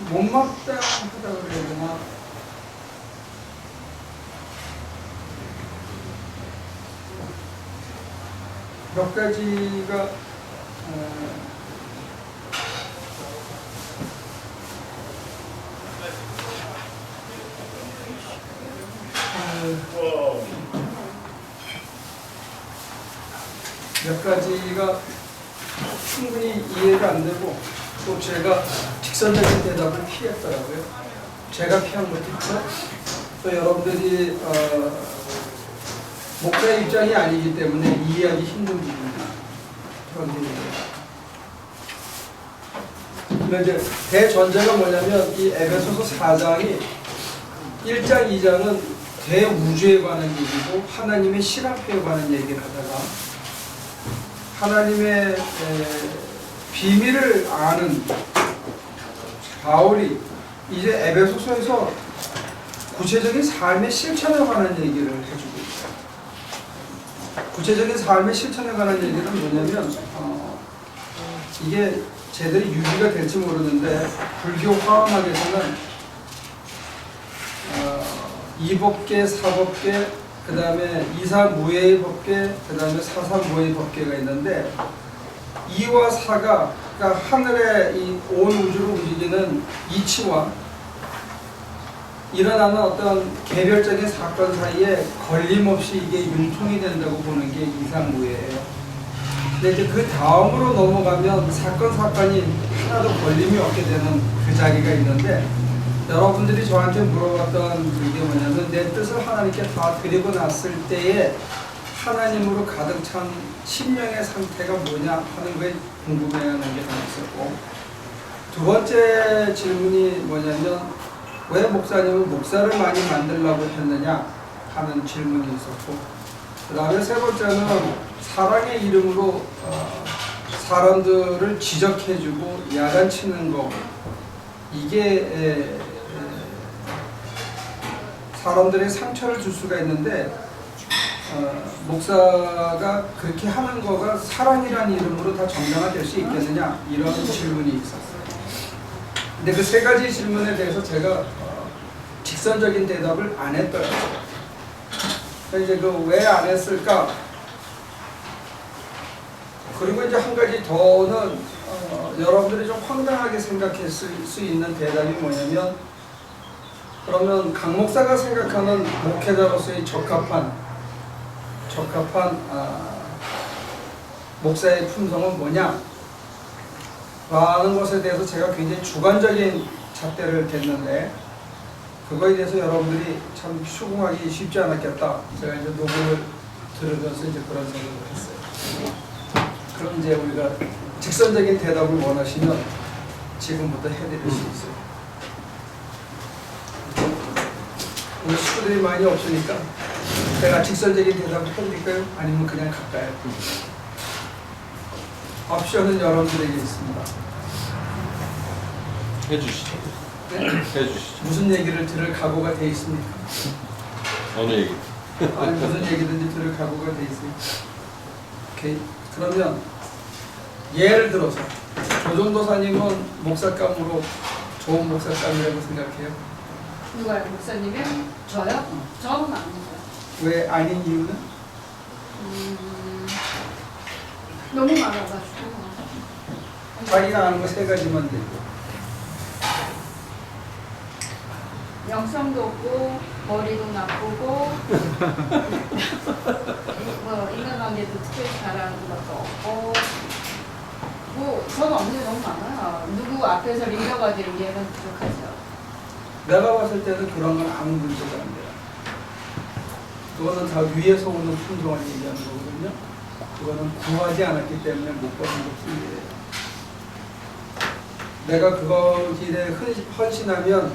못마땅하다 그래야 되나? 몇 가지가 몇 가지가 충분히 이해가 안 되고 또 제가 직선적인 대답을 피했더라고요. 제가 피한 것도 있고 또 여러분들이 목사의 입장이 아니기 때문에 이해하기 힘든 부분이 그런 게 있어요. 근데 이제 대전제가 뭐냐면 이 에베소서 4장이 1장, 2장은 대우주에 관한 얘기고 하나님의 실학표에 관한 얘기를 하다가 하나님의 비밀을 아는 바울이 이제 에베소서에서 구체적인 삶의 실천에 관한 얘기를 해주고 있어요. 구체적인 삶의 실천에 관한 얘기는 뭐냐면 이게 제대로 유지가 될지 모르는데 불교 화엄학에서는 이법계, 사법계, 그 다음에 이사무예의 법계, 그 다음에 사사무예의 법계가 있는데 이와 사가 그러니까 하늘의 이 온 우주를 움직이는 이치와 일어나는 어떤 개별적인 사건 사이에 걸림없이 이게 융통이 된다고 보는 게 이사무예예요. 근데 이제 그 다음으로 넘어가면 사건이 하나도 걸림이 없게 되는 그 자리가 있는데 여러분들이 저한테 물어봤던 그게 뭐냐면 내 뜻을 하나님께 다 드리고 났을 때에 하나님으로 가득 찬 심령의 상태가 뭐냐 하는 거에 궁금해하는 게 하나 있었고 두 번째 질문이 뭐냐면 왜 목사님은 목사를 많이 만들려고 했느냐 하는 질문이 있었고 그 다음에 세 번째는 사랑의 이름으로 사람들을 지적해주고 야단치는 거 이게 사람들의 상처를 줄 수가 있는데 목사가 그렇게 하는 거가 사랑이라는 이름으로 다 정당화될 수 있겠느냐 이런 질문이 있었어요. 근데 그 세 가지 질문에 대해서 제가 직선적인 대답을 안 했더라고요. 이제 그 왜 안 했을까? 그리고 이제 한 가지 더는 여러분들이 좀 황당하게 생각했을 수 있는 대답이 뭐냐면 그러면 강 목사가 생각하는 목회자로서의 적합한 목사의 품성은 뭐냐? 라는 것에 대해서 제가 굉장히 주관적인 잣대를 댔는데 그거에 대해서 여러분들이 참 수긍하기 쉽지 않았겠다. 제가 이제 녹음을 들으면서 이제 그런 생각을 했어요. 그럼 이제 우리가 직선적인 대답을 원하시면 지금부터 해드릴 수 있어요. 오늘 식구들이 많이 없으니까 제가 직선적인 대답을 해드릴까요? 아니면 그냥 갈까요? 옵션은 여러분들에게 있습니다. 해주시죠. 네? 해주시죠. 무슨 얘기를 들을 각오가 돼 있습니까? 어느 얘기? 아니 무슨 얘기든지 들을 각오가 돼 있습니까? 오케이. 그러면 예를 들어서 조정도사님은 목사감으로 좋은 목사감이라고 생각해요? 누가요? 목사님이요? 저요? 저는 아닙니다. 왜 아닌 이유는? 너무 많아가지고. 자기가 아는 거 세 가지만 되고 영성도 없고 머리도 나쁘고 뭐 인간관계도 특별히 잘하는 것도 없고 뭐 저는 없는 게 너무 많아요. 누구 앞에서 리더가 되기에는 부족하죠. 내가 봤을 때는 그런 건 아무 문제가 안 돼요. 그거는 다 위에서 오는 품성을 얘기하는 거거든요. 그거는 구하지 않았기 때문에 못 받은 것뿐이에요. 내가 그거에 대해 헌신하면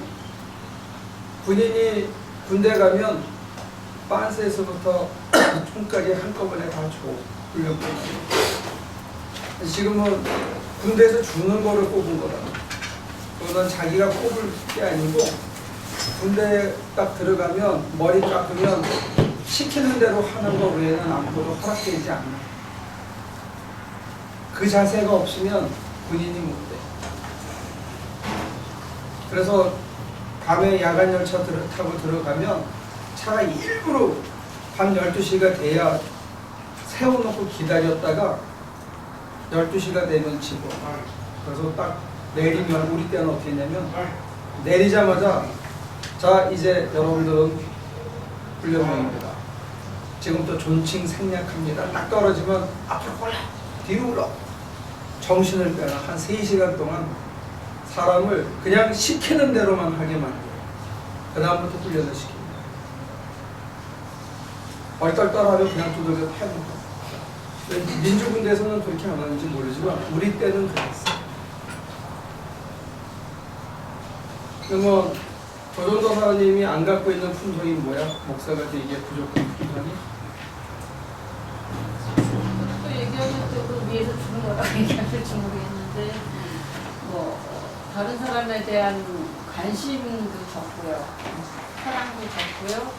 군인이 군대 가면 빤스에서부터 총까지 한꺼번에 다 줘. 훈련 뽑고. 지금은 군대에서 주는 거를 뽑은 거다. 그거는 자기가 뽑을 게 아니고 군대에 딱 들어가면 머리 깎으면 시키는 대로 하는 거 외에는 아무것도 허락되지 않아. 그 자세가 없으면 군인이 못 돼. 그래서 밤에 야간 열차 타고 들어가면 차가 일부러 밤 12시가 돼야 세워놓고 기다렸다가 12시가 되면 집어. 그래서 딱 내리면 우리 때는 어떻게 했냐면 내리자마자 자 이제 여러분들은 훈련병입니다. 지금부터 존칭 생략합니다. 딱 떨어지면 앞으로 올라 뒤로 올라 정신을 빼라. 한 3시간 동안 사람을 그냥 시키는 대로만 하게 만들어요. 그 다음부터 훈련을 시킵니다. 얼떨떨하면 그냥 두들겨 패는 거. 민주군대에서는 그렇게 안 하는지 모르지만 우리 때는 그랬어요. 그러면 조전도사님이 안 갖고 있는 품성이 뭐야? 목사가 되기에 부족한 품성이? 또 얘기하면 또그 위에서 주는 거라고 얘기할지 모르겠는데 뭐 다른 사람에 대한 관심도 적고요, 사랑도 적고요.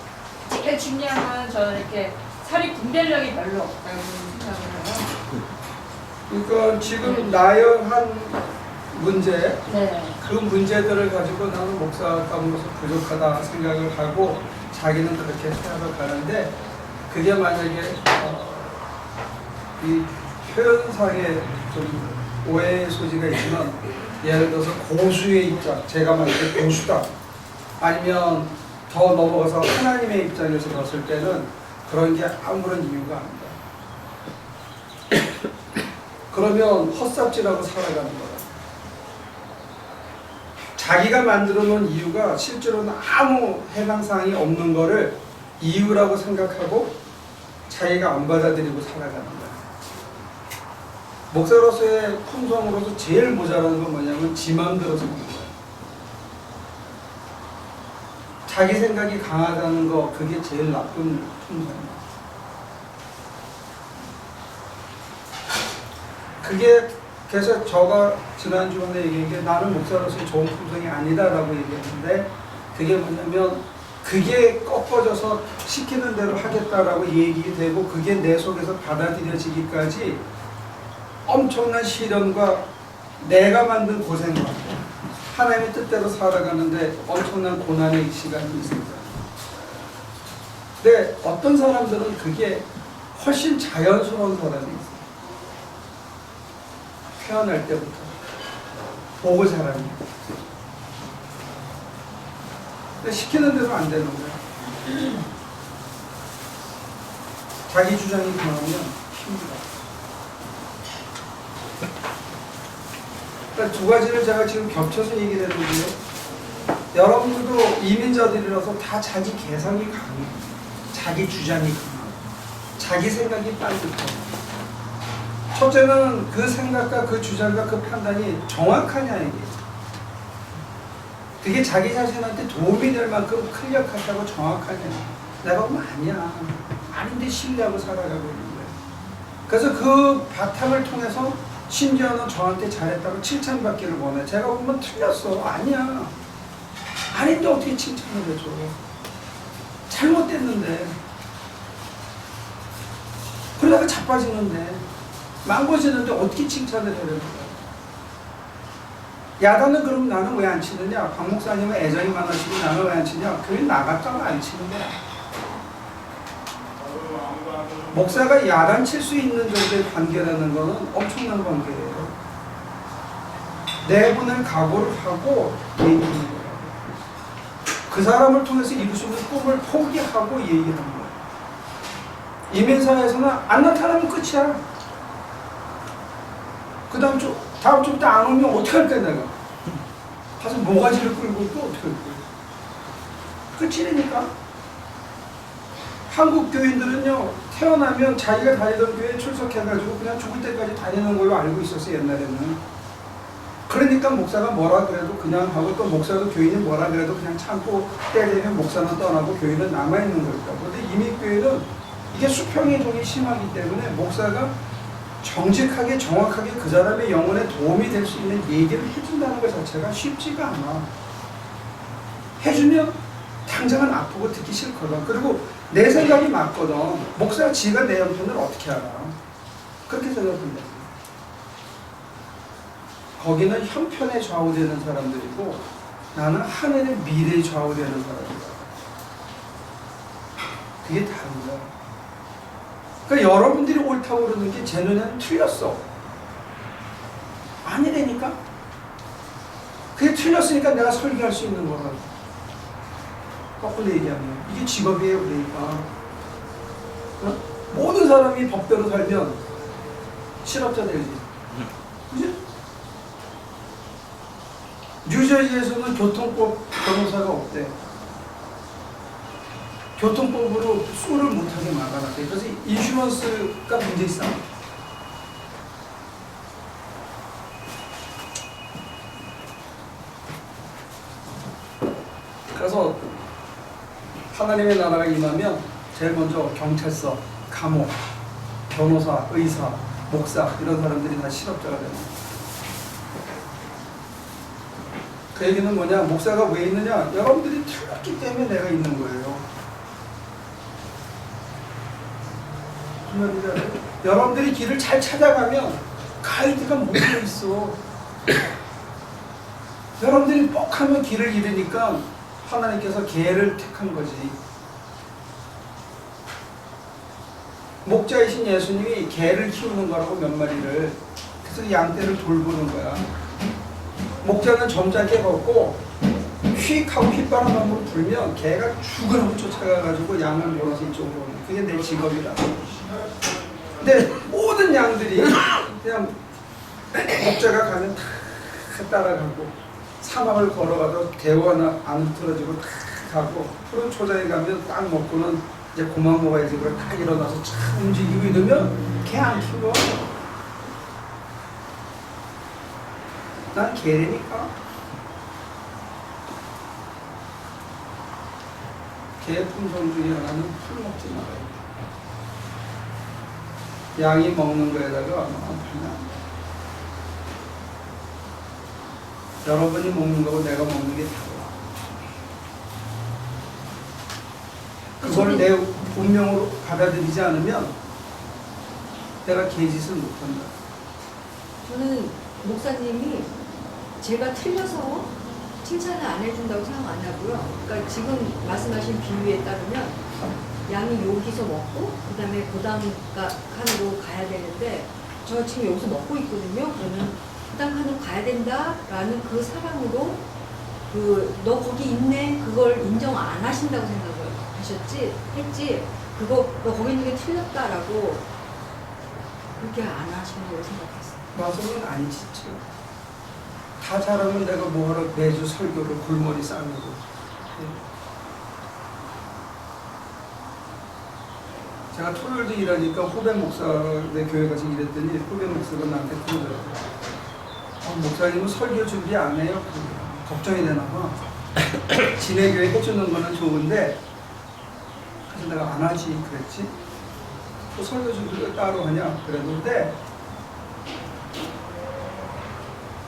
제일 중요한 건 저는 이렇게 사리 분별력이 별로 없다고 생각을 해요. 그러니까 지금 나열한 문제, 네. 그 문제들을 가지고 나는 목사감으로서 부족하다 생각을 하고 자기는 그렇게 생각을 하는데 그게 만약에 이 표현상에 좀 오해의 소지가 있지만 예를 들어서 고수의 입장, 제가 만약에 고수다 아니면 더 넘어가서 하나님의 입장에서 봤을 때는 그런 게 아무런 이유가 아니다. 그러면 헛삽질하고 살아가는 거야. 자기가 만들어 놓은 이유가 실제로는 아무 해당사항이 없는 거를 이유라고 생각하고 자기가 안 받아들이고 살아가는 거야. 목사로서의 품성으로서 제일 모자라는 건 뭐냐면 지 마음대로 사는 거야. 자기 생각이 강하다는 거, 그게 제일 나쁜 품성이야. 그게 그래서 저가 지난주에 얘기한 게 나는 목사로서 좋은 품성이 아니다라고 얘기했는데 그게 뭐냐면 그게 꺾어져서 시키는 대로 하겠다라고 얘기되고 그게 내 속에서 받아들여지기까지 엄청난 시련과 내가 만든 고생과 하나님의 뜻대로 살아가는데 엄청난 고난의 시간이 있습니다. 근데 어떤 사람들은 그게 훨씬 자연스러운 사람이 있어요. 태어날 때부터 보고 자라는 거. 근데 시키는 대로 안 되는 거야. 자기 주장이 강하면 힘들어. 그러니까 두 가지를 제가 지금 겹쳐서 얘기를 했는데요. 여러분들도 이민자들이라서 다 자기 개성이 강해요. 자기 주장이 강하고 자기 생각이 빠르고 첫째는 그 생각과 그 주장과 그 판단이 정확하냐 이게. 그게 자기 자신한테 도움이 될 만큼 클리어하다고 정확하냐. 내가 보면 아니야. 아닌데 신뢰하고 살아가고 있는 거야. 그래서 그 바탕을 통해서 심지어는 저한테 잘했다고 칭찬받기를 원해. 제가 보면 틀렸어. 아니야. 아닌데 어떻게 칭찬을 해줘. 잘못됐는데. 그러다가 자빠지는데. 망고지는데 어떻게 칭찬을 해야 되는 거야? 야단은 그럼 나는 왜 안 치느냐? 박 목사님은 애정이 많으시고 나는 왜 안 치냐? 교회 나갔다가 안 치는 거야. 목사가 야단 칠 수 있는 정도의 관계라는 거는 엄청난 관계예요. 내보낼 각오를 하고 얘기하는 거야. 그 사람을 통해서 이룰 수 있는 꿈을 포기하고 얘기하는 거야. 이민사에서는 안 나타나면 끝이야. 그 다음 주부터 안 오면 어떡할 거야 내가. 가서 모가지를 끌고 또 어떡할 거야. 끝이니까. 한국 교인들은요 태어나면 자기가 다니던 교회에 출석해가지고 그냥 죽을 때까지 다니는 걸로 알고 있었어요 옛날에는. 그러니까 목사가 뭐라 그래도 그냥 하고 또 목사도 교인이 뭐라 그래도 그냥 참고 때 되면 목사는 떠나고 교인은 남아있는 걸까. 그런데 이민교회는 이게 수평이동이 심하기 때문에 목사가 정직하게 정확하게 그 사람의 영혼에 도움이 될 수 있는 얘기를 해준다는 것 자체가 쉽지가 않아. 해주면 당장은 아프고 듣기 싫거든. 그리고 내 생각이 맞거든. 목사가 지가 내 형편을 어떻게 알아. 그렇게 생각합니다. 거기는 형편에 좌우되는 사람들이고 나는 하늘의 미래에 좌우되는 사람이다. 그게 다른 거야. 그러니까 여러분들이 옳다고 그러는 게 제 눈에는 틀렸어. 아니라니까. 그게 틀렸으니까 내가 설교할 수 있는 거라고. 거꾸로 얘기하면 이게 직업이에요. 그러니까 어? 모든 사람이 법대로 살면 실업자 되지. 그지? 뉴저지에서는 교통법 변호사가 없대. 교통법으로 수를 못하게 막아놨대. 그래서 인슈런스가 굉장히 싸. 그래서 하나님의 나라가 임하면 제일 먼저 경찰서, 감옥, 변호사, 의사, 목사 이런 사람들이 다 실업자가 되는 거예요. 그 얘기는 뭐냐? 목사가 왜 있느냐? 여러분들이 틀렸기 때문에 내가 있는 거예요. 무슨 말인지 알아요? 여러분들이 길을 잘 찾아가면 가이드가 모여 있어. 여러분들이 뻑하면 길을 잃으니까 하나님께서 개를 택한 거지. 목자이신 예수님이 개를 키우는 거라고 몇 마리를. 그래서 양떼를 돌보는 거야. 목자는 점잖게 걷고 휙 하고 휘바람 한번 불면 개가 죽으라고 쫓아가가지고 양을 몰아서 이쪽으로 오는. 그게 내 직업이다. 근데 모든 양들이 그냥 목자가 가면 다 따라가고 사막을 걸어가도 대우 하나 안 흐트러지고 다 가고 푸른 초장에 가면 딱 먹고는 이제 고만 먹어야지. 그걸 딱 일어나서 참 움직이고 이러면 개 안 키워. 난 개니까. 개 품성 중에 하나는 풀 먹지 말아요. 양이 먹는 거에다가 팔면 여러분이 먹는 거고 내가 먹는 게 달라. 그걸 내 운명으로 받아들이지 않으면 내가 개짓을 못한다. 저는 목사님이 제가 틀려서 칭찬을 안 해준다고 생각 안 하고요. 그러니까 지금 말씀하신 비유에 따르면 양이 여기서 먹고 그 다음에 그 다음 칸으로 가야 되는데 저 지금 여기서 먹고 있거든요. 그러면 그 다음 칸으로 가야 된다라는 그 사랑으로 너 거기 있네 그걸 인정 안 하신다고 생각을 했지 그거 너 거기 있는 게 틀렸다라고 그렇게 안 하시는 걸 생각했어요. 마성은 아니지. 다 잘하면 내가 뭐하러 매주 설교를 골머리 싸매고. 제가 토요일도 일하니까 후배 목사의 교회 가서 일했더니 후배 목사가 나한테 그러더라고요. 목사님은 설교 준비 안 해요? 걱정이 되나 봐. 지내 교회 해주는 거는 좋은데 그래서 내가 안 하지 그랬지. 또 설교 준비를 따로 하냐 그랬는데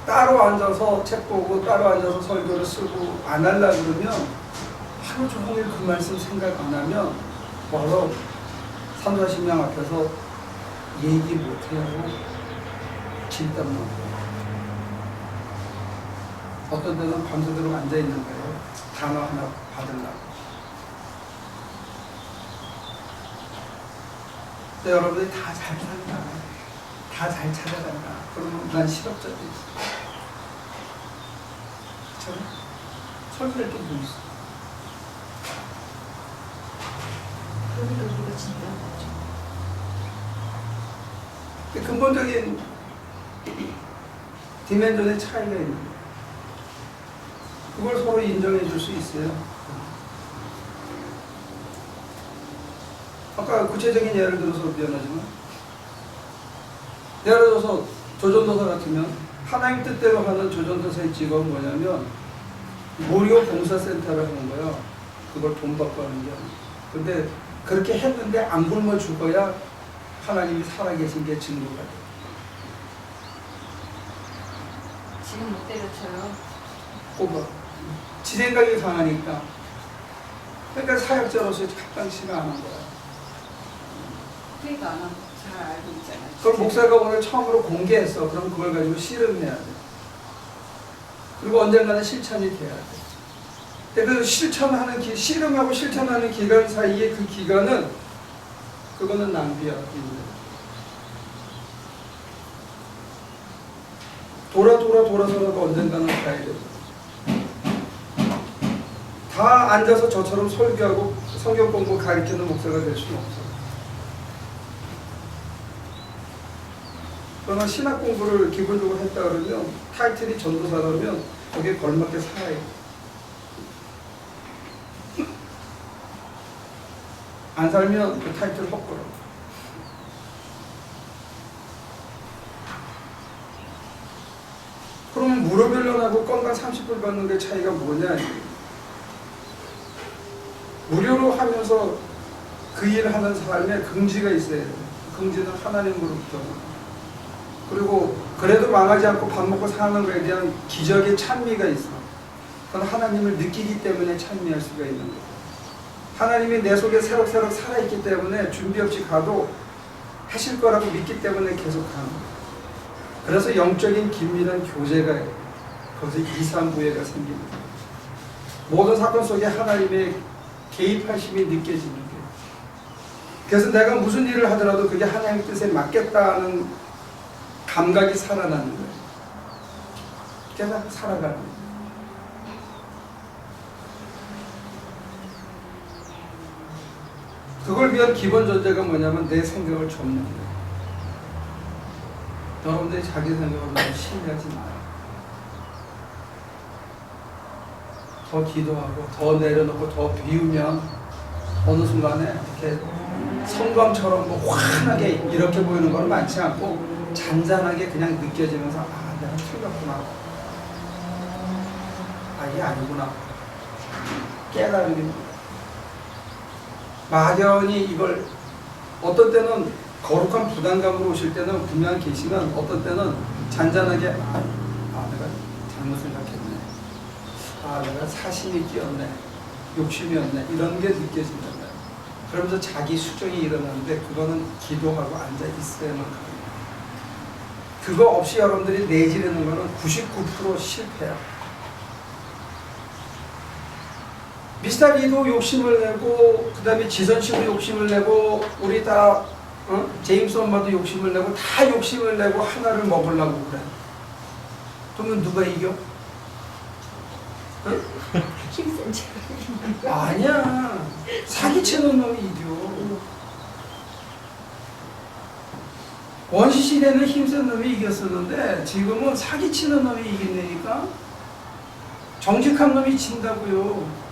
따로 앉아서 책 보고 따로 앉아서 설교를 쓰고 안 하려고 그러면 하루 종일 그 말씀 생각 안 하면 바로 30-40명 앞에서 얘기 못해요. 진땀 나고 어떤 데는 밤새도록 앉아있는 거예요. 단어 하나 받으려고. 근데 여러분들이 다 잘 산다. 다 잘 찾아간다. 그러면 난 실업자 되지. 그렇죠? 설교할 게 뭐 있어? 그러니까 우리가 진짜 거죠. 근본적인 디멘전의 차이가 있는 거예요. 그걸 서로 인정해 줄 수 있어요. 아까 구체적인 예를 들어서 미안하지만 예를 들어서 조전도사 같으면 하나님 뜻대로 하는 조전도사의 직업은 뭐냐면 무료 봉사센터를 하는 거야. 그걸 돈 받고 하는 게 아니야. 근데 그렇게 했는데 안 굶어 죽어야 하나님이 살아계신 게 증거가 돼. 지금 못 때려쳐요. 꼽아. 지 생각이 강하니까. 그러니까 사역자로서 합당치가 않은 거야. 그러니까 잘 알고 있잖아요. 그걸 목사가 오늘 처음으로 공개했어. 그럼 그걸 가지고 씨름해야 돼. 그리고 언젠가는 실천이 돼야 돼. 근데 그 실천하는 씨름하고 실천하는 기간 사이에 그 기간은 그거는 낭비야. 돌아서라도 언젠가는 가야 돼. 다 앉아서 저처럼 설교하고 성경 공부 가르치는 목사가 될 수는 없어. 그러나 신학 공부를 기본적으로 했다 그러면 타이틀이 전도사라면 거기에 걸맞게 살아야 돼. 안 살면 그 타이틀 헛걸어. 그러면 무료변론하고 건당 30불 받는 게 차이가 뭐냐? 무료로 하면서 그 일을 하는 삶에 긍지가 있어야 돼. 긍지는 하나님으로부터. 그리고 그래도 망하지 않고 밥 먹고 사는 거에 대한 기적의 찬미가 있어. 그건 하나님을 느끼기 때문에 찬미할 수가 있는 거야. 하나님이 내 속에 새록새록 살아있기 때문에 준비 없이 가도 하실 거라고 믿기 때문에 계속 가는 거야. 그래서 영적인 긴밀한 교제가 거기서 이산부해가 생깁니다. 모든 사건 속에 하나님의 개입하심이 느껴지는 거예요. 그래서 내가 무슨 일을 하더라도 그게 하나님의 뜻에 맞겠다는 감각이 살아나는 거예요. 그래서 살아가는 거예요. 그걸 위한 기본 전제가 뭐냐면 내 생각을 접는 거예요. 여러분들이 자기 생각을 너무 신뢰하지 마요. 더 기도하고 더 내려놓고 더 비우면 어느 순간에 이렇게 성광처럼 뭐 환하게 이렇게 보이는 건 많지 않고 잔잔하게 그냥 느껴지면서 아 내가 틀렸구나, 아 이게 아니구나 깨달은 게 막연히 이걸 어떤 때는 거룩한 부담감으로 오실 때는 분명 계시면 어떤 때는 잔잔하게 아 내가 잘못 생각했네, 아 내가 사심이 끼었네, 욕심이었네 이런 게 느껴진단 말이에요. 그러면서 자기 수정이 일어나는데 그거는 기도하고 앉아 있어야만 가요. 그거 없이 여러분들이 내지르는 거는 99% 실패야. 미스터 리도 욕심을 내고 그 다음에 지선씨도 욕심을 내고 우리 다 제임스 엄마도 욕심을 내고 다 욕심을 내고 하나를 먹으려고 그래. 그러면 누가 이겨? 응? 힘센 체 아니야. 사기치는 놈이 이겨. 원시 시대는 힘센 놈이 이겼었는데 지금은 사기치는 놈이 이긴다니까. 정직한 놈이 진다고요.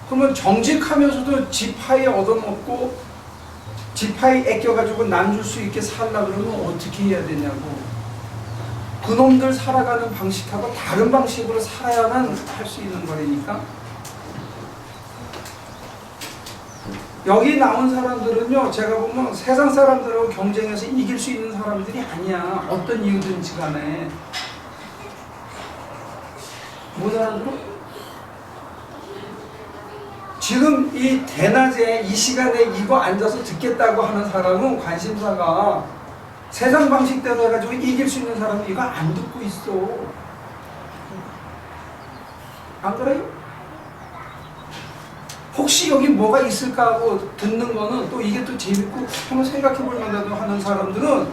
그러면 정직하면서도 지파에 얻어먹고 지파에 애껴가지고 남 줄 수 있게 살라 그러면 어떻게 해야 되냐고. 그놈들 살아가는 방식하고 다른 방식으로 살아야만 할 수 있는 거라니까. 여기 나온 사람들은요, 제가 보면 세상 사람들하고 경쟁해서 이길 수 있는 사람들이 아니야. 어떤 이유든지 간에. 못 알아들어? 지금 이 대낮에 이 시간에 이거 앉아서 듣겠다고 하는 사람은 관심사가 세상 방식대로 해가지고 이길 수 있는 사람은 이거 안 듣고 있어. 안 그래요? 혹시 여기 뭐가 있을까 하고 듣는 거는 또 이게 또 재밌고 한번 생각해 볼 만하다고 하는 사람들은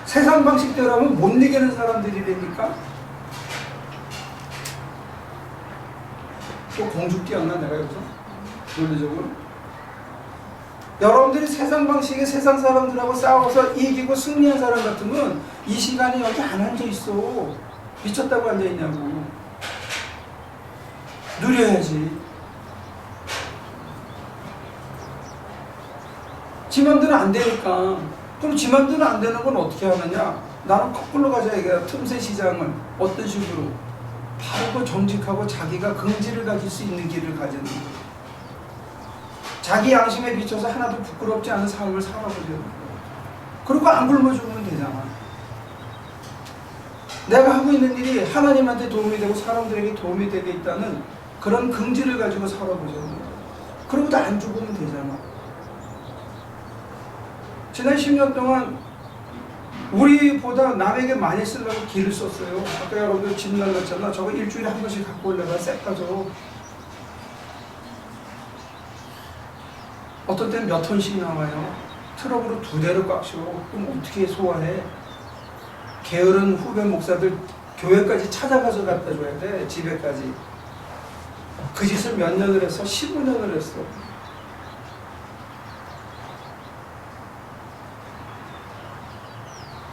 세상 방식대로 하면 못 이기는 사람들이라니까. 또 공주 뛰었나 내가 여기서? 논리적으로? 여러분들이 세상 방식의 세상 사람들하고 싸워서 이기고 승리한 사람 같으면 이 시간에 여기 안 앉아있어. 미쳤다고 앉아있냐고. 누려야지. 지 맘대로 안 되니까. 그럼 지 맘대로 안 되는 건 어떻게 하느냐? 나는 거꾸로 가자 이거야. 틈새 시장을 어떤 식으로? 바르고 정직하고 자기가 긍지를 가질 수 있는 길을 가지는 거예요. 자기 양심에 비춰서 하나도 부끄럽지 않은 삶을 살아보려는 거예요. 그리고 안 굶어 죽으면 되잖아. 내가 하고 있는 일이 하나님한테 도움이 되고 사람들에게 도움이 되겠다는 그런 긍지를 가지고 살아보자는 거예요. 그러고도 안 죽으면 되잖아. 지난 10년 동안 우리보다 남에게 많이 쓰려고 길을 썼어요. 아까 여러분들 집 날랐잖아. 저거 일주일에 한 번씩 갖고 올려가 쎄까죠. 어떤 때는 몇 톤씩 나와요. 트럭으로 2대를 꽉 씌워. 그럼 어떻게 소화해? 게으른 후배 목사들 교회까지 찾아가서 갖다 줘야 돼. 집에까지. 그 짓을 몇 년을 했어? 15년을 했어.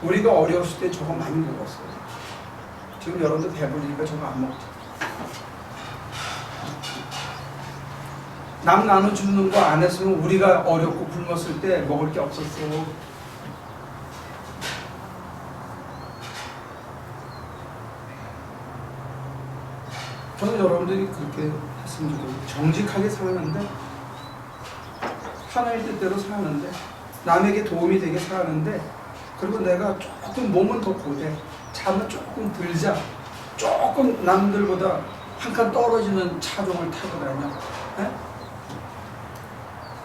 우리가 어려웠을 때 저거 많이 먹었어요. 지금 여러분들 배부르니까 저거 안 먹죠. 남 나눠주는 거 안 했으면 우리가 어렵고 굶었을 때 먹을 게 없었어. 저는 여러분들이 그렇게 했으면 좋겠어요. 정직하게 사는데, 하나의 뜻대로 사는데, 남에게 도움이 되게 사는데, 그리고 내가 조금 몸은 더 고돼, 잠은 조금 덜 자, 조금 남들보다 한 칸 떨어지는 차종을 타고 다녀. 네?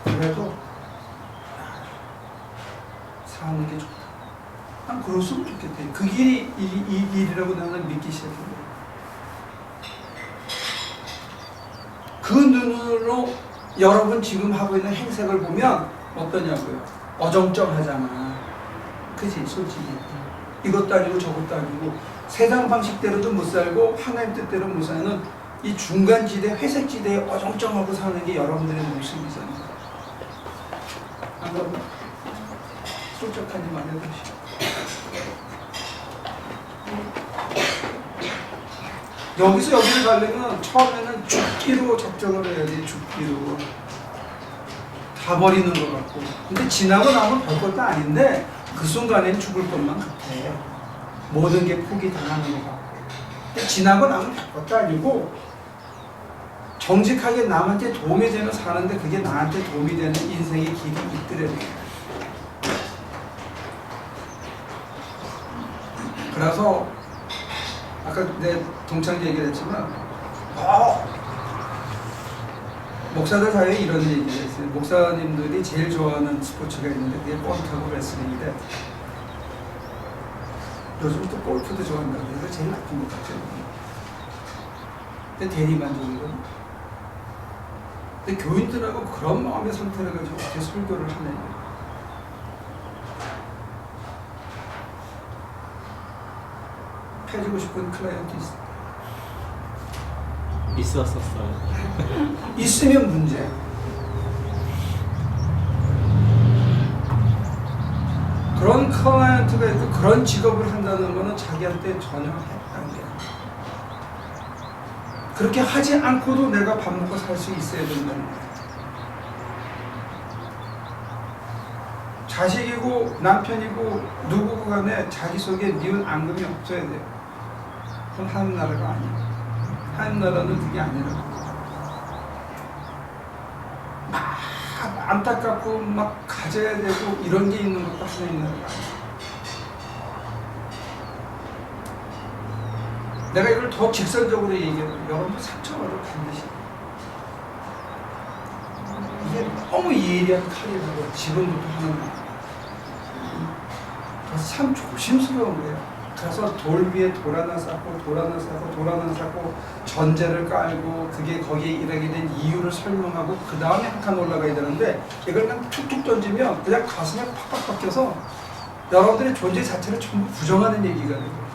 그래도 사는 게 좋다. 난 그랬으면 좋겠대. 그 길이 이 길이라고 나는 믿기 시작했어요. 그 눈으로 여러분 지금 하고 있는 행색을 보면 어떠냐고요? 어정쩡하잖아. 그치? 솔직히. 이것도 아니고 저것도 아니고 세상 방식대로도 못 살고 하나님 뜻대로 못 사는 이 중간지대, 회색지대에 어정쩡하고 사는 게 여러분들의 모습이잖아요. 안 그러면 솔직하니 말해보시오. 여기서 여기를 가려면 처음에는 죽기로 적정을 해야 돼. 죽기로. 다 버리는 것 같고. 근데 지나고 나면 별것도 아닌데 그 순간엔 죽을 것만 같아. 모든 게 포기 당하는 것 같고. 근데 지나고 나면 별것도 아니고 정직하게 남한테 도움이 되면 사는데 그게 나한테 도움이 되는 인생의 길이 있더래요. 그래서 아까 내 동창 얘기를 했지만 목사들 사이에 이런 얘기를 했어요. 목사님들이 제일 좋아하는 스포츠가 있는데 그게 골프하고 레슬링인데 요즘 또 골프도 좋아한다고 해서 제일 나쁜 것 같아요. 근데 대리만족이거든. 근데 교인들하고 그런 마음의 상태를 가지고 어떻게 설교를 하냐. 해주고 싶은 클라이언트 있었어요. 있으면 문제. 그런 클라이언트가 있고 그런 직업을 한다는 거는 자기한테 전혀 해당돼요. 그렇게 하지 않고도 내가 밥 먹고 살 수 있어야 된다는 거예요. 자식이고 남편이고 누구고 간에 자기 속에 미운 앙금이 없어야 돼요. 그건 하나님 나라가 아니에요. 하나님 나라는 그게 아니라고. 막 안타깝고 막 가져야 되고 이런 게 있는 것도 하나님 나라가 아니에요. 내가 이걸 더 직설적으로 얘기해요. 여러분도 상처받아 반드시. 이게 너무 예리한 칼이라고 지금부터 하는 거예요. 그래서 참 조심스러운 거예요. 그래서 돌 위에 돌 하나 쌓고 돌 하나 쌓고 돌 하나 쌓고 전제를 깔고 그게 거기에 이르게 된 이유를 설명하고 그 다음에 한 칸 올라가야 되는데 이걸 그냥 툭툭 던지면 그냥 가슴에 팍팍 박혀서 여러분들의 존재 자체를 전부 부정하는 얘기가 돼요.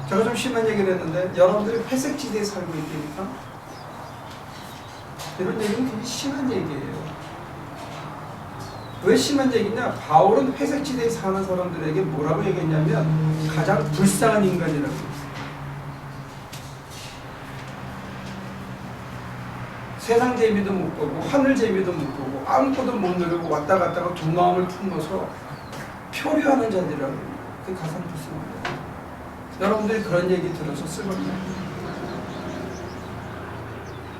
제가 좀 심한 얘기를 했는데 여러분들이 회색지대에 살고 있다니까 이런 얘기는 굉장히 심한 얘기예요. 왜 심한 얘기냐? 바울은 회색지대에 사는 사람들에게 뭐라고 얘기했냐면 가장 불쌍한 인간이라고 했어요. 세상 재미도 못 보고 하늘 재미도 못 보고 아무것도 못 누리고 왔다 갔다가 두 마음을 품어서 표류하는 자들이라고 해요. 그게 가장 불쌍한 거예요. 여러분들이 그런 얘기 들어서 쓰거든요.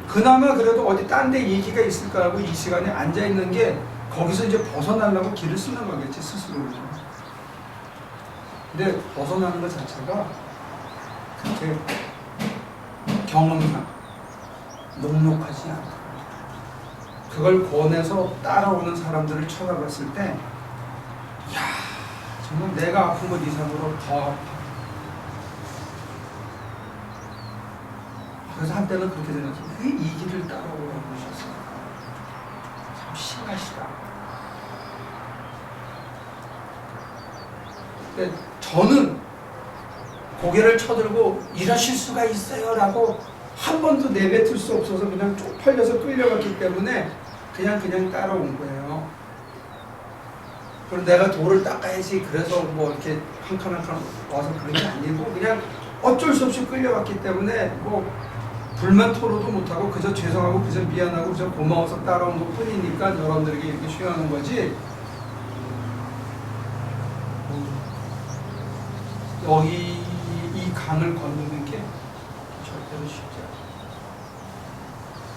그나마 그래도 어디 딴 데 얘기가 있을까 하고 이 시간에 앉아있는 게 거기서 이제 벗어나려고 길을 쓰는 거겠지, 스스로를. 근데 벗어나는 것 자체가 그렇게 경험상 녹록하지 않다. 그걸 권해서 따라오는 사람들을 쳐다봤을 때 정말 내가 아픈 것 이상으로 더 아파. 그래서 한때는 그렇게 생각했어요. 왜 이 길을 따라오라고 하셨어요? 참 심하시다. 근데 저는 고개를 쳐들고 이러실 수가 있어요 라고 한 번도 내뱉을 수 없어서 그냥 쪽팔려서 끌려갔기 때문에 그냥 따라온 거예요. 그리고 내가 돌을 닦아야지 그래서 뭐 이렇게 한 칸 한 칸 와서 그런 게 아니고 그냥 어쩔 수 없이 끌려갔기 때문에 뭐 불만 토로도 못하고 그저 죄송하고 그저 미안하고 그저 고마워서 따라온 것 뿐이니까 여러분들에게 이렇게 쉬어하는 거지. 여기 이 강을 건너는 게 절대로 쉽지 않아요.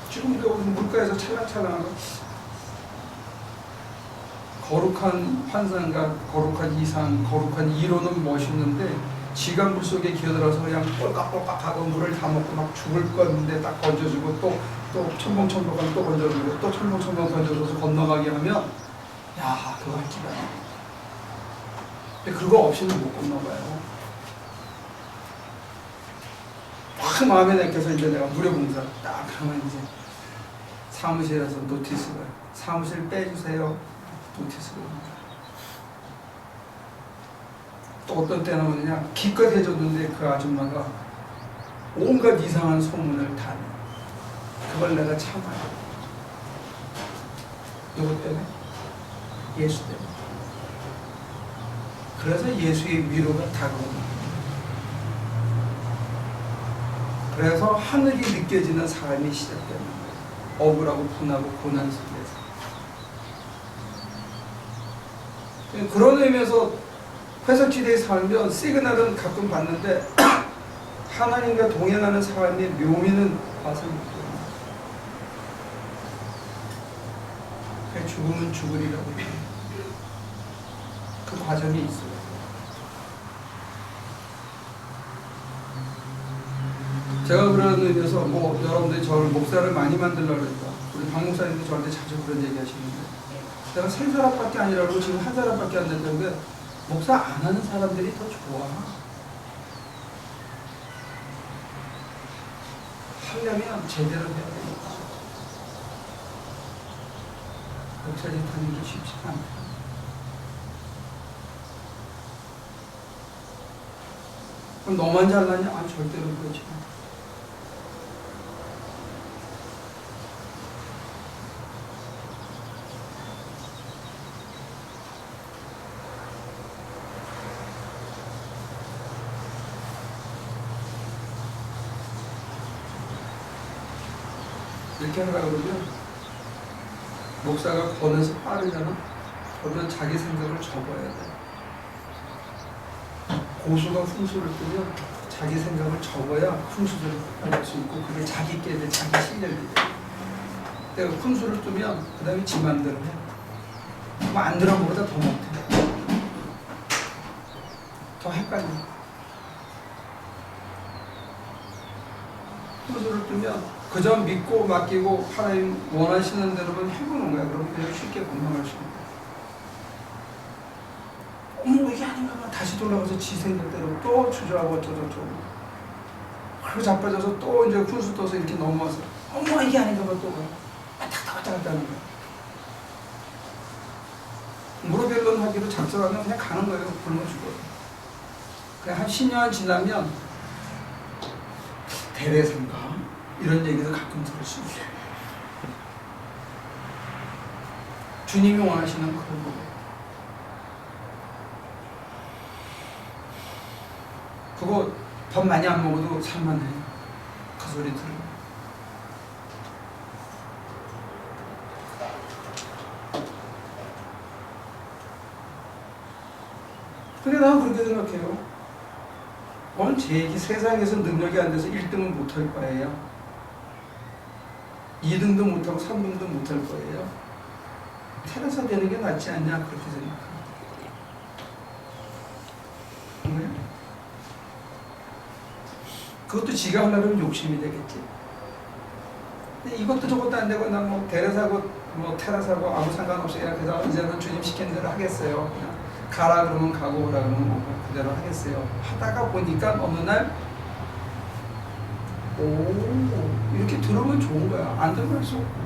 지금 여기 물가에서 찰랑찰랑하고 거룩한 환상과 거룩한 이상, 거룩한 이론은 멋있는데 지간물 속에 기어들어서 그냥 꼴깍꼴깍하고 물을 다 먹고 막 죽을 건데 딱 건져주고 또 첨벙첨벙하면 또 건져주고 또 첨벙첨벙 건져줘서 건너가게 하면 야 그거 할 줄 알아. 근데 그거 없이는 못 건너가요. 딱 마음에 내켜서 이제 내가 무료봉사 딱 하면 이제 사무실에서 노티스가 사무실 빼주세요. 노티스가 또 어떤 때는 뭐냐 기껏 해줬는데 그 아줌마가 온갖 이상한 소문을 다 내. 그걸 내가 참아요. 누구 때문에? 예수 때문에. 그래서 예수의 위로가 다가오는 거예요. 그래서 하늘이 느껴지는 삶이 시작되는 거예요. 억울하고 분하고 고난 속에서. 그런 의미에서 회석지대에 살면 시그널은 가끔 봤는데 하나님과 동행하는 사람의 묘미는 봐서 느껴요. 그 죽음은 죽으리라고 해요. 그 과정이 있어요. 제가 그런 의미에서 뭐 여러분들이 저를 목사를 많이 만들려고 그랬다. 우리 박 목사님도 저한테 자주 그런 얘기 하시는데 내가 세 사람밖에 아니라고 지금 한 사람밖에 안 됐는데 목사 안 하는 사람들이 더 좋아. 하려면 제대로 해야 되니까. 목사님 하는 게 쉽지 않다. 그럼 너만 잘나냐? 아, 절대로 그렇지 않아. 이렇게 하려고 그러면 목사가 권해서 빠르잖아. 그러면 자기 생각을 접어야 돼. 고수가 훈수를 뜨면 자기 생각을 접어야 훈수를 할 수 있고 그게 자기 게 돼, 자기 실력이 돼. 내가 훈수를 뜨면 그 다음에 지 맘대로 해. 그럼 안 들은 것보다 더 못해. 더 헷갈려. 훈수를 뜨면 그저 믿고 맡기고 하나님 원하시는 대로만 해보는 거야. 그러면 그냥 쉽게 건강할 수 있는 거야. 어머 이게 아닌가 봐. 다시 돌아가서 지 생각대로 또 주저하고 어쩌고저쩌고. 그리고 자빠져서 또 이제 훈수 떠서 이렇게 넘어와서 어머 이게 아닌가 봐 또 가. 왔다 갔다 하는 거야. 무릎변론 하기로 작정하면 그냥 가는 거예요. 굶어 죽어. 그냥 한 10년 지나면 대례사인가? 이런 얘기도 가끔 들을 수 있어요. 주님이 원하시는 그런 거예요. 그거 밥 많이 안 먹어도 살만해. 그 소리 들으면. 근데 나는 그렇게 생각해요. 세상에서 능력이 안 돼서 1등은 못 할 거예요. 2등도 못하고 3등도 못 할 거예요. 테라사 되는 게 낫지 않냐 그렇게 생각합니다. 왜? 그것도 지가 하려면 욕심이 되겠지. 근데 이것도 저것도 안 되고 난 뭐 대레사고 뭐 테라사고 아무 상관없이 그냥 그래서 이제는 주님 시키는 대로 하겠어요. 그냥 가라 그러면 가고 오라 그러면 오고 그대로 하겠어요. 하다가 보니까 어느 날 오, 이렇게 들으면 좋은 거야. 안 들으면 할 수 없고.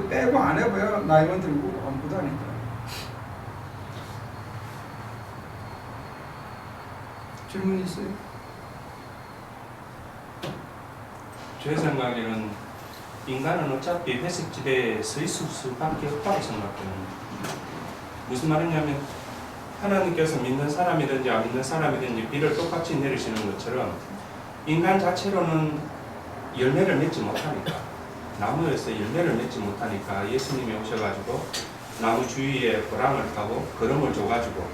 빼고 안 해봐야 나이만 들고 아무것도 아니다. 질문 있어요? 제 생각에는 인간은 어차피 회색지대에 서 있을 수밖에 없다고 생각합니다. 무슨 말이냐면 하나님께서 믿는 사람이든지 안 믿는 사람이든지 비를 똑같이 내리시는 것처럼 인간 자체로는 열매를 맺지 못하니까, 나무에서 열매를 맺지 못하니까 예수님이 오셔가지고 나무 주위에 고랑을 타고 거름을 줘가지고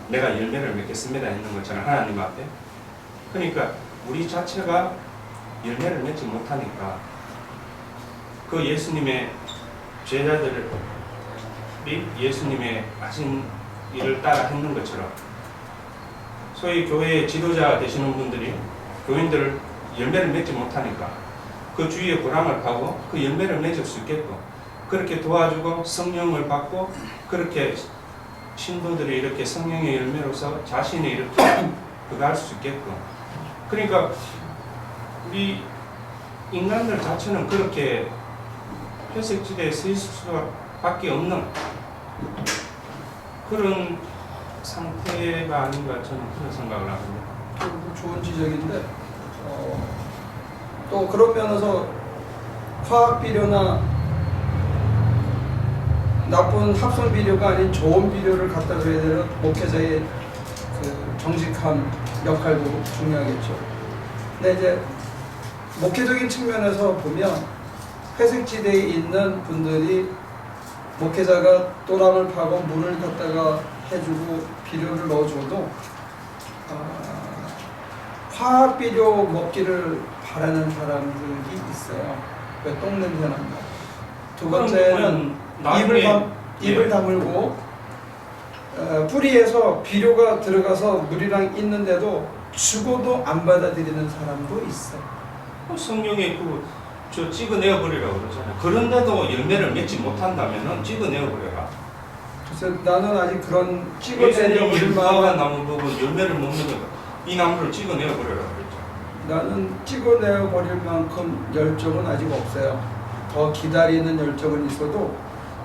내가 열매를 맺겠습니다 했는 것처럼 하나님 앞에, 그러니까 우리 자체가 열매를 맺지 못하니까 그 예수님의 제자들이 예수님의 하신 일을 따라 했는 것처럼 소위 교회의 지도자 되시는 분들이 교인들을 열매를 맺지 못하니까 그 주위에 고랑을 파고 그 열매를 맺을 수 있게끔 그렇게 도와주고 성령을 받고, 그렇게 신도들이 이렇게 성령의 열매로서 자신이 이렇게 그거 할 수 있게끔, 그러니까 우리 인간들 자체는 그렇게 회색지대에 서 있을 수밖에 없는 그런 상태가 아닌가 저는 그런 생각을 합니다. 좋은 지적인데 또 그런 면에서 화학 비료나 나쁜 합성 비료가 아닌 좋은 비료를 갖다 줘야 되는 목회자의 그 정직한 역할도 중요하겠죠. 근데 이제 목회적인 측면에서 보면 회색지대에 있는 분들이 목회자가 또랑을 파고 물을 갖다가 해주고 비료를 넣어줘도 화학 비료 먹기를 바라는 사람들이 있어요. 왜 똥 냄새 난다. 두 번째는 입을 다물고 뿌리에서 비료가 들어가서 물이랑 있는데도 죽어도 안 받아들이는 사람도 있어. 성령의 저 찍어내어 버리라고 그러잖아요. 그런데도 열매를 맺지 못한다면은 찍어내어 버려라. 그래서 나는 아직 그런 예수님이 찍어내는 유화과 일만 나무 보고 열매를 먹는 거다. 이 나무를 찍어내어 버려라 그랬죠. 나는 찍어내어 버릴 만큼 열정은 아직 없어요. 더 기다리는 열정은 있어도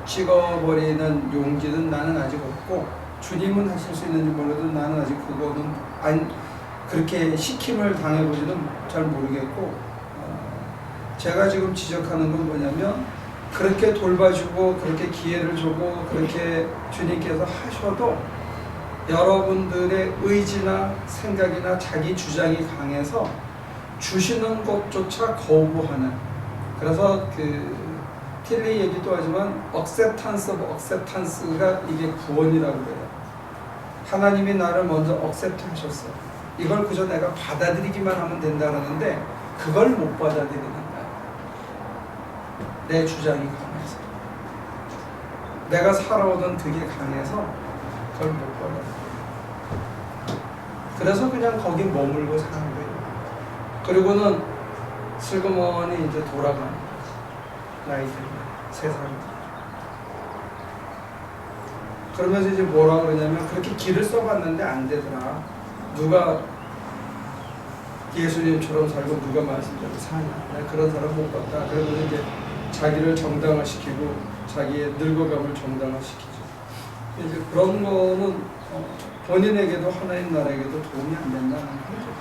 찍어버리는 용기는 나는 아직 없고, 주님은 하실 수 있는지 몰라도 나는 아직 그거는 그렇게 시킴을 당해보지는 잘 모르겠고, 제가 지금 지적하는 건 뭐냐면 그렇게 돌봐주고 그렇게 기회를 주고 그렇게 주님께서 하셔도 여러분들의 의지나 생각이나 자기 주장이 강해서 주시는 것조차 거부하는, 그래서 그 틸리 얘기도 하지만 acceptance of acceptance가 이게 구원이라고 그래요. 하나님이 나를 먼저 accept 하셨어. 이걸 그저 내가 받아들이기만 하면 된다는데 그걸 못 받아들이는 거야. 내 주장이 강해서, 내가 살아오던 그게 강해서 그걸 못 받아들여. 그래서 그냥 거기 머물고 사는 거예요. 그리고는 슬그머니 이제 돌아가는 나이들, 세상이. 그러면서 이제 뭐라 그러냐면 그렇게 길을 써봤는데 안 되더라. 누가 예수님처럼 살고 누가 말씀대로 사냐. 내가 그런 사람 못 봤다. 그러면 이제 자기를 정당화시키고 자기의 늙어감을 정당화시키죠. 이제 그런 거는 본인에게도 하나님 나라에게도 도움이 안 된다는 거죠.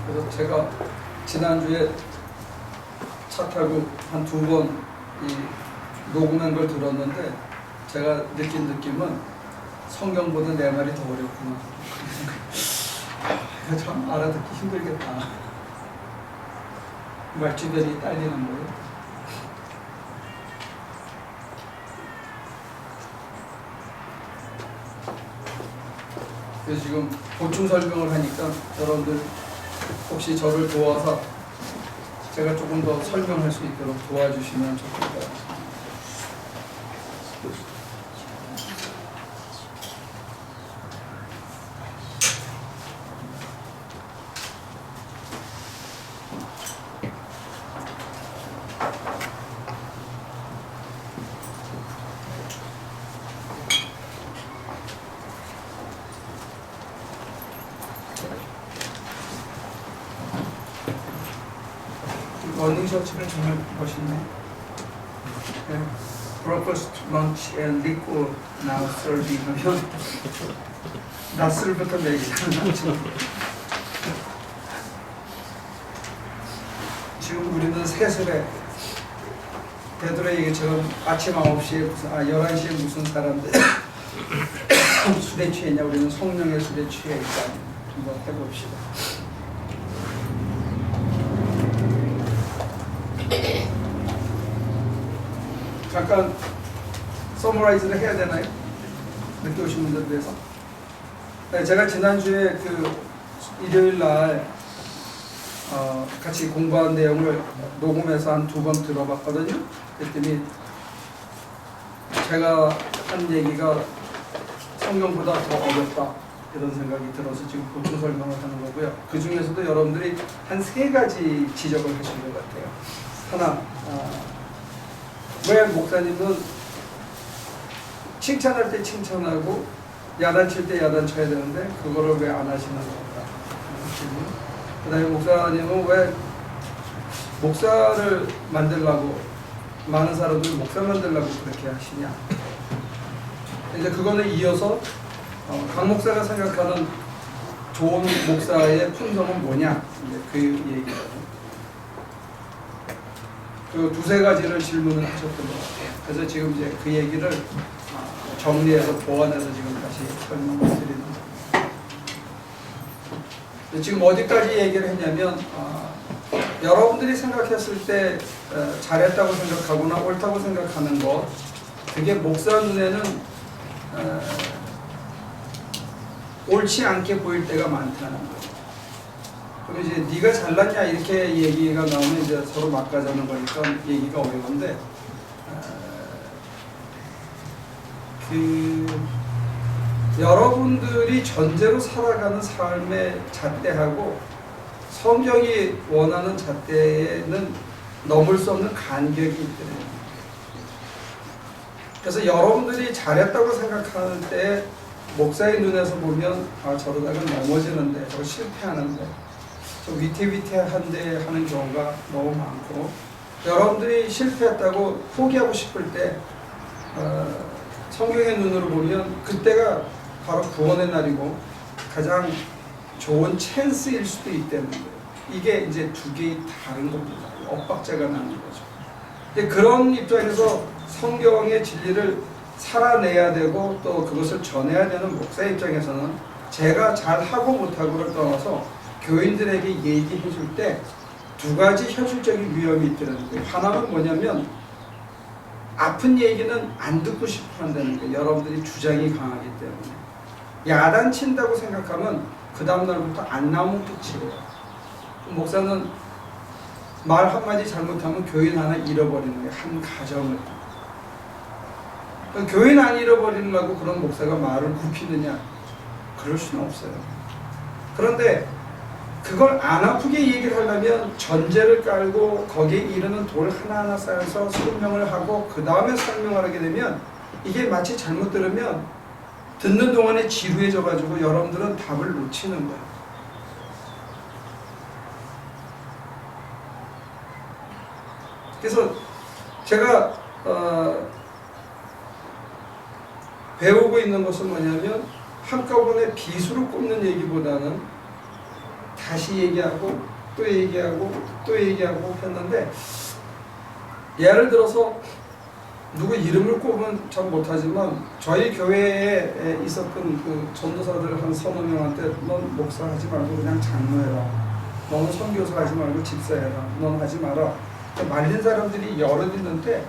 그래서 제가 지난주에 차 타고 한 2번 이 녹음한 걸 들었는데 제가 느낀 느낌은 성경보다 내 말이 더 어렵구나. 이거 참 알아듣기 힘들겠다. 말주변이 딸리는 거예요. 그래서 지금 보충 설명을 하니까 여러분들 혹시 저를 도와서 제가 조금 더 설명할 수 있도록 도와주시면 좋겠다. 러닝 셔츠를 정말 멋있네. 네. Breakfast, lunch, and liquor now serving 하면 낮술부터 먹이잖아. 지금 우리는 세술에 베드로의 얘기처럼 아침 9시에 무슨 11시에 무슨 사람들 술에 취했냐, 우리는 성령의 술에 취해 있다. 한번 해봅시다. 잠깐 서머라이즈를 해야 되나요? 늦게 오신 분들 위해서. 네, 제가 지난주에 그 일요일 날 같이 공부한 내용을 녹음해서 한 2번 들어봤거든요. 그랬더니 제가 한 얘기가 성경보다 더 어렵다 이런 생각이 들어서 지금 보충 설명을 하는 거고요. 그 중에서도 여러분들이 한 3가지 지적을 하신 것 같아요. 하나, 왜 목사님은 칭찬할 때 칭찬하고 야단칠 때 야단쳐야 되는데 그거를 왜 안 하시는 건가? 그 다음에 목사님은 왜 목사를 만들려고, 많은 사람들 목사 만들려고 그렇게 하시냐? 이제 그거는 이어서 강 목사가 생각하는 좋은 목사의 품성은 뭐냐? 이제 그 얘기거든요. 그 2-3가지를 질문을 하셨던 것 같아요. 그래서 지금 이제 그 얘기를 정리해서 보완해서 지금 다시 설명을 드리는 겁니다. 지금 어디까지 얘기를 했냐면 여러분들이 생각했을 때 잘했다고 생각하거나 옳다고 생각하는 것, 그게 목사 눈에는 옳지 않게 보일 때가 많다는 거죠. 그럼 이제 네가 잘났냐 이렇게 얘기가 나오면 이제 서로 막가자는 거니까 얘기가 어려운데, 여러분들이 전제로 살아가는 삶의 잣대하고 성경이 원하는 잣대에는 넘을 수 없는 간격이 있거든요. 그래서 여러분들이 잘했다고 생각하는 때 목사의 눈에서 보면 저러다가 넘어지는데, 저거 실패하는데, 저 위태위태한데 하는 경우가 너무 많고, 여러분들이 실패했다고 포기하고 싶을 때 성경의 눈으로 보면 그때가 바로 구원의 날이고 가장 좋은 찬스일 수도 있다는 거예요. 이게 이제 2개의 다른 겁니다. 엇박자가 나는 거죠. 근데 그런 입장에서 성경의 진리를 살아내야 되고 또 그것을 전해야 되는 목사의 입장에서는 제가 잘하고 못하고를 떠나서 교인들에게 얘기해 줄 때 2가지 현실적인 위험이 있다는 거예요. 하나는 뭐냐면 아픈 얘기는 안 듣고 싶어 한다는 거예요. 여러분들이 주장이 강하기 때문에. 야단친다고 생각하면 그 다음날부터 안 나오면 끝이에요. 목사는 말 한마디 잘못하면 교인 하나 잃어버리는 거예요. 한 가정을. 교인 안 잃어버리려고 그런 목사가 말을 굽히느냐? 그럴 수는 없어요. 그런데 그걸 안 아프게 얘기를 하려면 전제를 깔고 거기에 이르는 돌 하나하나 쌓아서 설명을 하고 그 다음에 설명을 하게 되면 이게 마치 잘못 들으면 듣는 동안에 지루해져가지고 여러분들은 답을 놓치는 거예요. 그래서 제가 배우고 있는 것은 뭐냐면 한꺼번에 빗으로 꼽는 얘기보다는 다시 얘기하고 또 얘기하고 또 얘기하고 했는데, 예를 들어서 누구 이름을 꼽으면 참 못하지만 저희 교회에 있었던 그 전도사들 한 3-4명한테 넌 목사하지 말고 그냥 장로해라, 너는 선교사 하지 말고 집사해라, 넌 하지 마라, 말린 사람들이 여럿 있는데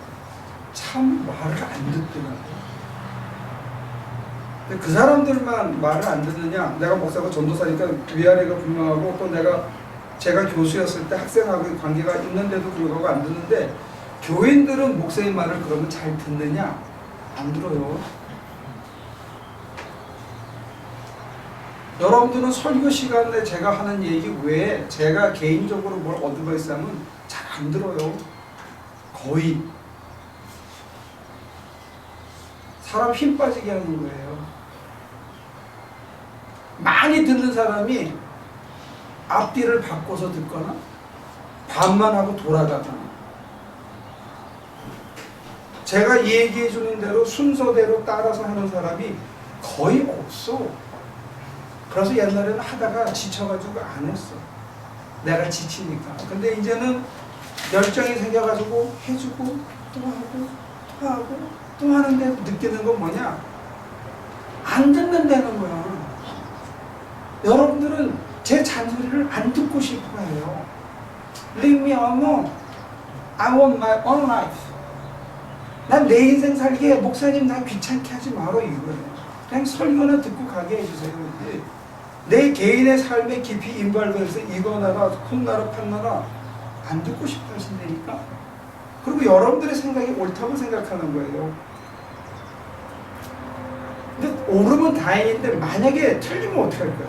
참 말을 안 듣더라고요. 근데 그 사람들만 말을 안 듣느냐? 내가 목사가 전도사니까 위아래가 분명하고 또 제가 교수였을 때 학생하고의 관계가 있는데도 불구하고 안 듣는데 교인들은 목사의 말을 그러면 잘 듣느냐? 안 들어요. 여러분들은 설교 시간에 제가 하는 얘기 외에 제가 개인적으로 뭘 어드바이스 하면 잘 안 들어요. 거의. 사람 힘 빠지게 하는 거예요. 많이 듣는 사람이 앞뒤를 바꿔서 듣거나 반만 하고 돌아가거나 제가 얘기해 주는 대로 순서대로 따라서 하는 사람이 거의 없어. 그래서 옛날에는 하다가 지쳐가지고 안 했어. 내가 지치니까. 근데 이제는 열정이 생겨가지고 해주고 또 하고 또 하고 또 하는데 느끼는 건 뭐냐? 안 듣는다는 거야. 여러분들은 제 잔소리를 안 듣고 싶어 해요. Leave me alone. I want my own life. 난 내 인생 살기에 목사님 나 귀찮게 하지 마라 이거예요. 그냥 설교나 듣고 가게 해주세요. 내 개인의 삶에 깊이 인발해서 이거나라 콩나라 판나라 안 듣고 싶어 하신다니까. 그리고 여러분들의 생각이 옳다고 생각하는 거예요. 근데 옳으면 다행인데 만약에 틀리면 어떻게 할 거야?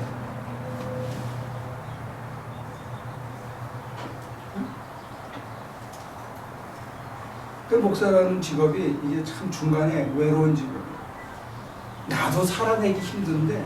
그 목사라는 직업이 이게 참 중간에 외로운 직업이에요. 나도 살아내기 힘든데